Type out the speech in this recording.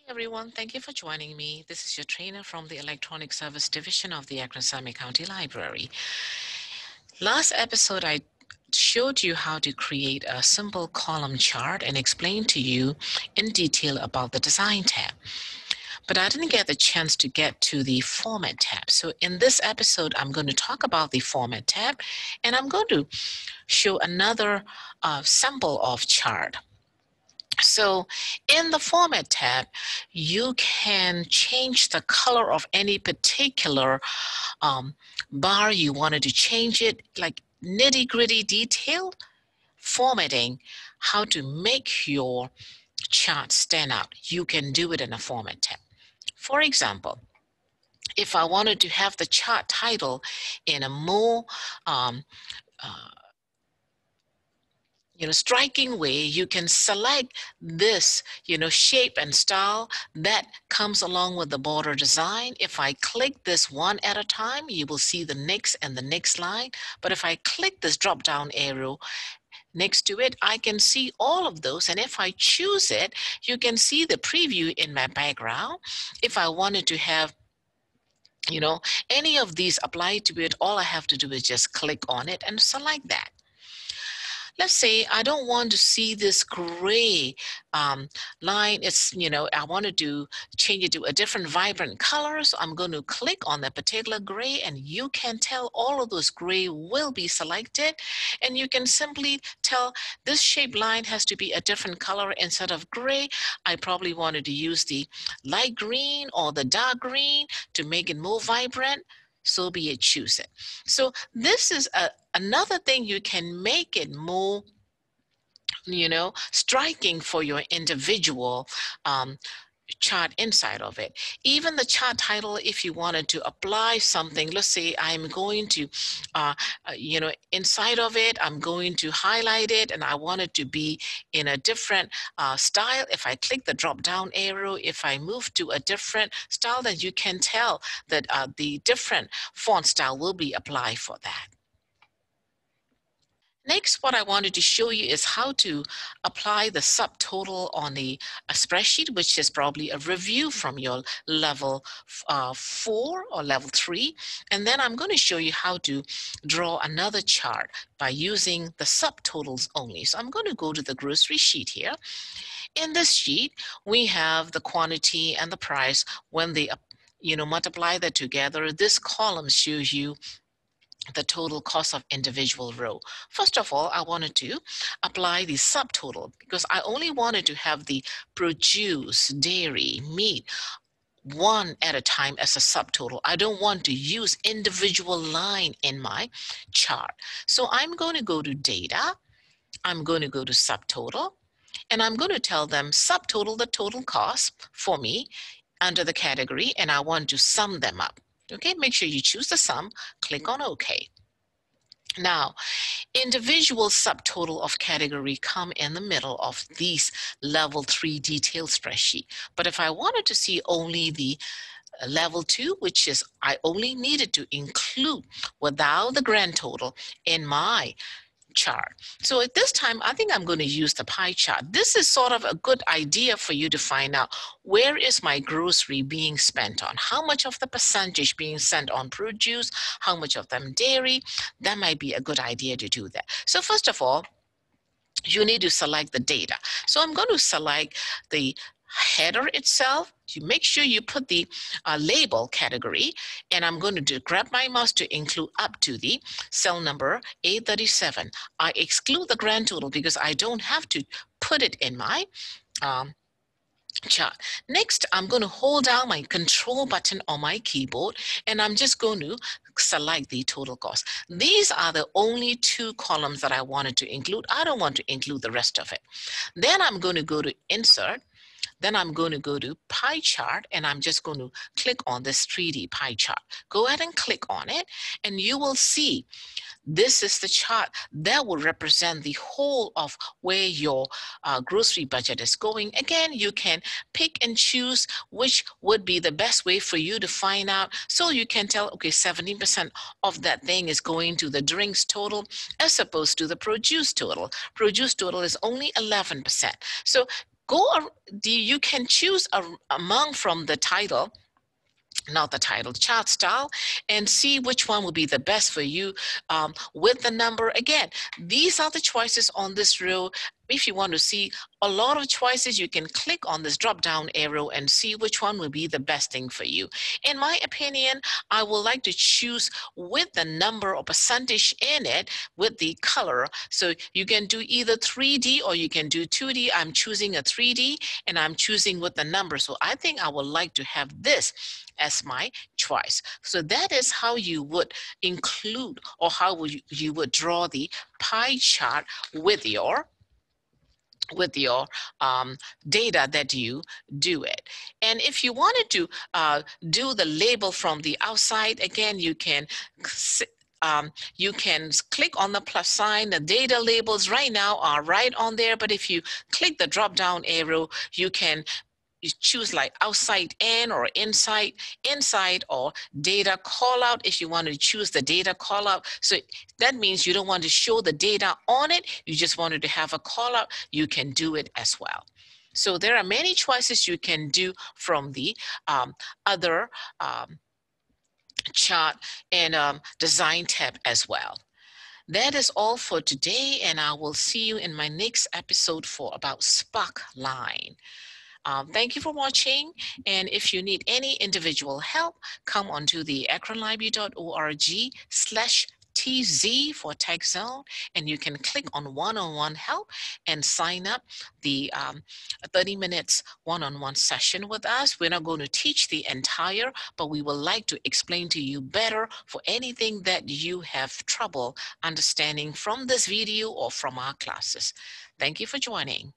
Hey everyone, thank you for joining me. This is your trainer from the Electronic Service Division of the Akron-Sami County Library. Last episode, I showed you how to create a simple column chart and explained to you in detail about the Design tab. But I didn't get the chance to get to the Format tab. So in this episode, I'm going to talk about the Format tab, and I'm going to show another sample of chart. So in the Format tab, you can change the color of any particular bar you wanted to change it, like nitty-gritty detail formatting, how to make your chart stand out. You can do it in a Format tab. For example, if I wanted to have the chart title in a more uh, striking way, you can select this, shape and style that comes along with the border design. If I click this one at a time, you will see the next and the next line. But if I click this drop down arrow next to it, I can see all of those. And if I choose it, you can see the preview in my background. If I wanted to have any of these apply to it, all I have to do is just click on it and select that. Let's say I don't want to see this gray line. I wanted to change it to a different vibrant color. So I'm going to click on that particular gray, and you can tell all of those gray will be selected. And you can simply tell this shape line has to be a different color instead of gray. I probably wanted to use the light green or the dark green to make it more vibrant. So be it, choose it. So this is another thing. You can make it more striking for your individual chart inside of it. Even the chart title, if you wanted to apply something, let's say I'm going to inside of it, I'm going to highlight it and I want it to be in a different style. If I click the drop down arrow, if I move to a different style, then you can tell that the different font style will be applied for that. Next, what I wanted to show you is how to apply the subtotal on a spreadsheet, which is probably a review from your level 4 or level 3. And then I'm going to show you how to draw another chart by using the subtotals only. So I'm going to go to the grocery sheet here. In this sheet, we have the quantity and the price. When they multiply that together, this column shows you the total cost of individual row. First of all, I wanted to apply the subtotal because I only wanted to have the produce, dairy, meat, one at a time as a subtotal. I don't want to use individual line in my chart. So I'm going to go to data, I'm going to go to subtotal, and I'm going to tell them subtotal the total cost for me under the category, and I want to sum them up. Okay, make sure you choose the sum, click on OK. Now, individual subtotal of category come in the middle of these level 3 detailed spreadsheet. But if I wanted to see only the level 2, which is I only needed to include without the grand total in my chart. So at this time, I think I'm going to use the pie chart. This is sort of a good idea for you to find out where is my grocery being spent on, how much of the percentage being spent on produce, how much of them dairy. That might be a good idea to do that. So first of all, you need to select the data. So I'm going to select the header itself. You make sure you put the label category, and I'm going to grab my mouse to include up to the cell number A37. I exclude the grand total because I don't have to put it in my chart. Next, I'm going to hold down my control button on my keyboard, and I'm just going to select the total cost. These are the only 2 columns that I wanted to include. I don't want to include the rest of it. Then I'm going to go to insert. Then I'm going to go to pie chart, and I'm just going to click on this 3D pie chart. Go ahead and click on it, and you will see this is the chart that will represent the whole of where your grocery budget is going. Again, you can pick and choose which would be the best way for you to find out, so you can tell, okay, 70% of that thing is going to the drinks total as opposed to the produce total. Produce total is only 11%. So you can choose among from the title, not the title, chart style, and see which one will be the best for you with the number. Again, these are the choices on this row. If you want to see a lot of choices, you can click on this drop down arrow and see which one will be the best thing for you. In my opinion, I would like to choose with the number or percentage in it with the color. So you can do either 3D or you can do 2D. I'm choosing a 3D and I'm choosing with the number. So I think I would like to have this as my choice. So that is how you would include, or how would you would draw the pie chart with your data that you do it. And if you wanted to do the label from the outside, again, you can click on the plus sign. The data labels right now are right on there, but if you click the drop down arrow, you choose like outside in or inside or data call out if you want to choose the data call out. So that means you don't want to show the data on it, you just wanted to have a call out, you can do it as well. So there are many choices you can do from the other chart and design tab as well. That is all for today, and I will see you in my next episode for about spark line. Thank you for watching, and if you need any individual help, come onto the akronlibrary.org/TZ for Tech Zone, and you can click on one-on-one help and sign up the 30 minutes one-on-one session with us. We're not going to teach the entire, but we would like to explain to you better for anything that you have trouble understanding from this video or from our classes. Thank you for joining.